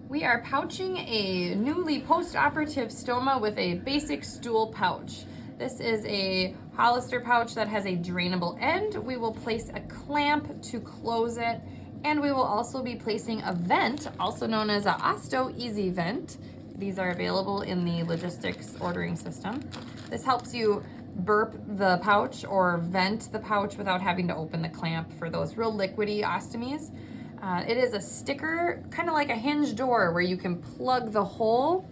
We are pouching a newly post-operative stoma with a basic stool pouch. This is a Hollister pouch that has a drainable end. We will place a clamp to close it, and we will also be placing a vent, also known as a Osto Easy Vent. These are available in the logistics ordering system. This helps you burp the pouch or vent the pouch without having to open the clamp for those real liquidy ostomies. It is a sticker, kind of like a hinge door, where you can plug the hole,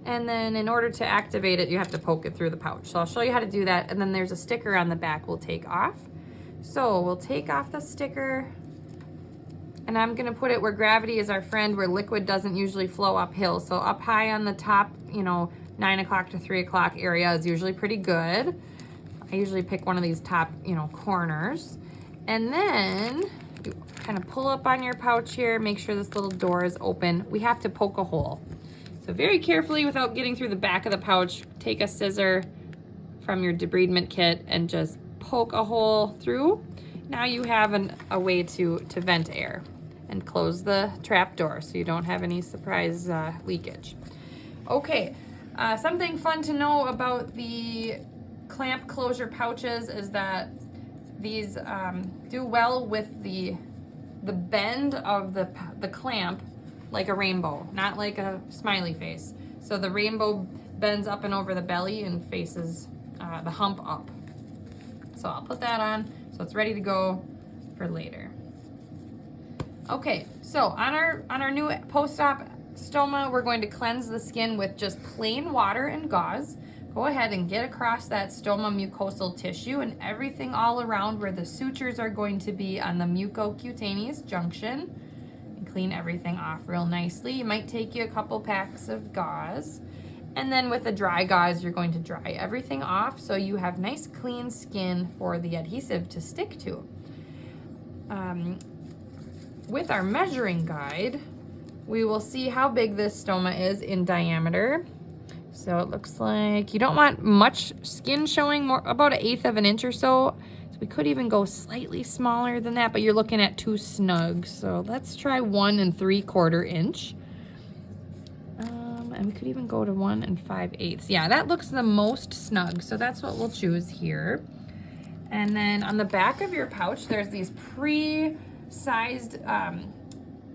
and then in order to activate it, you have to poke it through the pouch. So I'll show you how to do that, and then there's a sticker on the back we'll take off. So we'll take off the sticker, and I'm gonna put it where gravity is our friend, where liquid doesn't usually flow uphill. So up high on the top, 9 o'clock to 3 o'clock area is usually pretty good. I usually pick one of these top, corners. And then you kind of pull up on your pouch here, make sure this little door is open. We have to poke a hole. So very carefully, without getting through the back of the pouch, take a scissor from your debridement kit and just poke a hole through. Now you have a way to vent air and close the trap door so you don't have any surprise leakage. Okay, something fun to know about the clamp closure pouches is that these do well with the bend of the clamp, like a rainbow, not like a smiley face. So the rainbow bends up and over the belly and faces the hump up. So I'll put that on so it's ready to go for later. Okay, so on our new post-op stoma, we're going to cleanse the skin with just plain water and gauze. Go ahead and get across that stoma mucosal tissue and everything all around where the sutures are going to be on the mucocutaneous junction, and clean everything off real nicely. It might take you a couple packs of gauze. And then with the dry gauze, you're going to dry everything off so you have nice clean skin for the adhesive to stick to. With our measuring guide, we will see how big this stoma is in diameter. So it looks like you don't want much skin showing, more about 1/8 of an inch or so. So we could even go slightly smaller than that, but you're looking at 2 snug. So let's try 1 3/4 inch. And we could even go to 1 5/8. Yeah, that looks the most snug. So that's what we'll choose here. And then on the back of your pouch, there's these pre-sized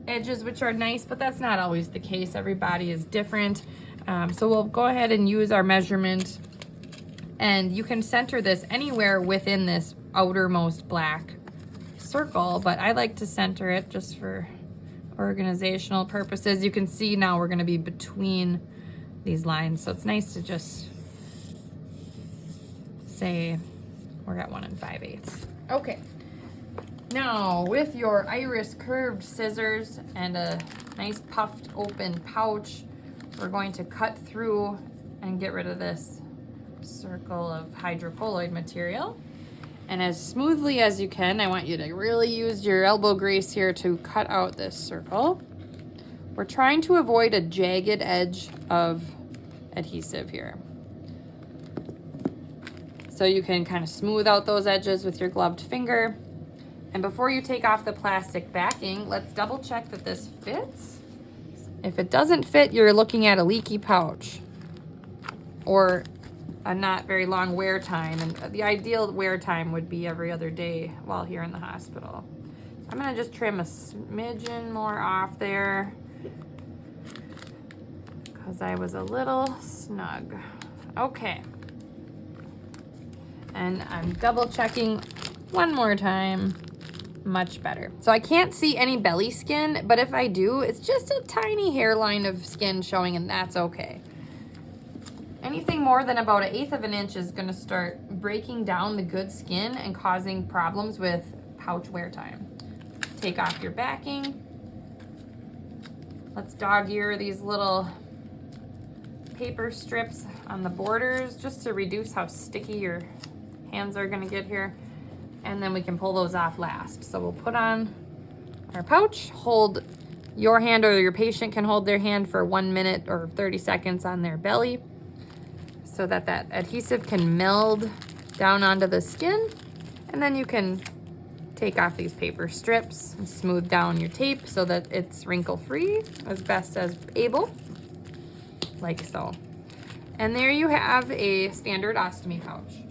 edges, which are nice, but that's not always the case. Everybody is different. So we'll go ahead and use our measurement, and you can center this anywhere within this outermost black circle, but I like to center it just for organizational purposes. You can see now we're going to be between these lines, so it's nice to just say we're at 1 5/8. Okay, now with your iris curved scissors and a nice puffed open pouch, we're going to cut through and get rid of this circle of hydrocolloid material. And as smoothly as you can, I want you to really use your elbow grease here to cut out this circle. We're trying to avoid a jagged edge of adhesive here. So you can kind of smooth out those edges with your gloved finger. And before you take off the plastic backing, let's double check that this fits. If it doesn't fit, you're looking at a leaky pouch or a not very long wear time. And the ideal wear time would be every other day while here in the hospital. I'm gonna just trim a smidgen more off there because I was a little snug. Okay. And I'm double checking one more time. Much better. So I can't see any belly skin, but if I do, it's just a tiny hairline of skin showing, and that's okay. Anything more than about 1/8 of an inch is going to start breaking down the good skin and causing problems with pouch wear time. Take off your backing. Let's dog ear these little paper strips on the borders just to reduce how sticky your hands are going to get here. And then we can pull those off last. So we'll put on our pouch, hold your hand, or your patient can hold their hand for 1 minute or 30 seconds on their belly so that that adhesive can meld down onto the skin. And then you can take off these paper strips and smooth down your tape so that it's wrinkle-free as best as able, like so. And there you have a standard ostomy pouch.